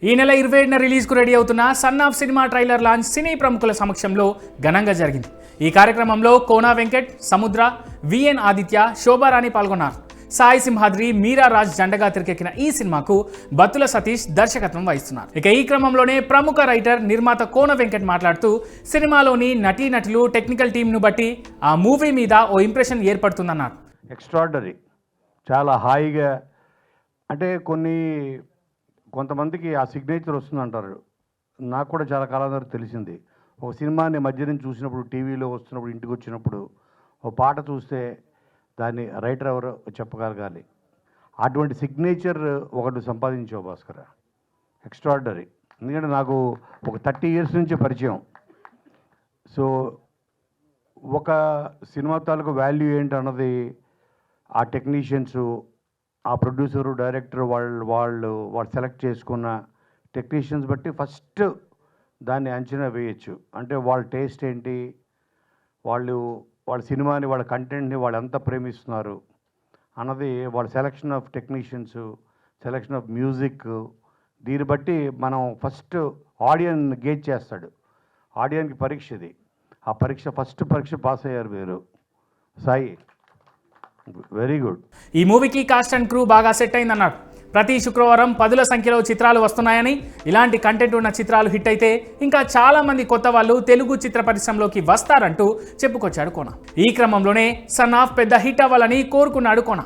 ఈ నెల 27న రిలీజ్కు రెడీ అవుతున్న son of cinema trailer launch సినీ ప్రముఖుల సమక్షంలో ఘనంగా జరిగింది. ఈ కార్యక్రమంలో కోనా వెంకట్, సముద్ర, విఎన్ ఆదిత్య, శోభారాణి పాల్గొన్నారు. సాయి సింహాద్రి, మీరా రాజ్ జంటగా తెరకెక్కిన ఈ సినిమాకు బత్తుల సతీష్ దర్శకత్వం వహిస్తున్నారు. ఇక ఈ క్రమంలోనే ప్రముఖ రైటర్, నిర్మాత కోన వెంకట్ మాట్లాడుతూ సినిమాలోని నటీనటులు, టెక్నికల్ టీంను బట్టి ఆ మూవీ మీద ఓ ఇంప్రెషన్ ఏర్పడుతుందన్నారు. ఎక్స్ట్రాడనరీ, చాలా హాయిగా, అంటే కొంతమందికి ఆ సిగ్నేచర్ వస్తుందంటారు. నాకు కూడా చాలా కాలం వరకు తెలిసింది. ఒక సినిమాని మధ్య నుంచి చూసినప్పుడు, టీవీలో వస్తున్నప్పుడు, ఇంటికి వచ్చినప్పుడు ఒక పాట చూస్తే దాన్ని రైటర్ ఎవరో చెప్పగలగాలి. అటువంటి సిగ్నేచర్ ఒకటి సంపాదించావు భాస్కర్. ఎక్స్ట్రాడనరీ. ఎందుకంటే నాకు ఒక 30 years నుంచి పరిచయం. సో ఒక సినిమా తాలూకు వాల్యూ ఏంటన్నది ఆ టెక్నీషియన్సు, ఆ ప్రొడ్యూసరు, డైరెక్టర్ వాళ్ళు సెలెక్ట్ చేసుకున్న టెక్నీషియన్స్ బట్టి ఫస్ట్ దాన్ని అంచనా వేయచ్చు. అంటే వాళ్ళ టేస్ట్ ఏంటి, వాళ్ళ సినిమాని, వాళ్ళ కంటెంట్ని వాళ్ళు ఎంత ప్రేమిస్తున్నారు అన్నది వాళ్ళ selection of technicians, selection of music, దీన్ని బట్టి మనం ఫస్ట్ ఆడియన్ గేజ్ చేస్తాడు. ఆడియన్కి పరీక్ష ఇది. ఆ ఫస్ట్ పరీక్ష పాస్ అయ్యారు మీరు, సాయి. Very good. ఈ మూవీకి కాస్ట్ అండ్ క్రూ బాగా సెట్ అయిందన్నారు. ప్రతి శుక్రవారం 10ల సంఖ్యలో చిత్రాలు వస్తున్నాయని, ఇలాంటి కంటెంట్ ఉన్న చిత్రాలు హిట్ అయితే ఇంకా చాలా మంది కొత్త వాళ్ళు తెలుగు చిత్ర పరిశ్రమలోకి వస్తారంటూ చెప్పుకొచ్చాడు కోన. ఈ క్రమంలోనే సన్ ఆఫ్ పెద్ద హిట్ అవ్వాలని కోరుకున్నాడు కోన.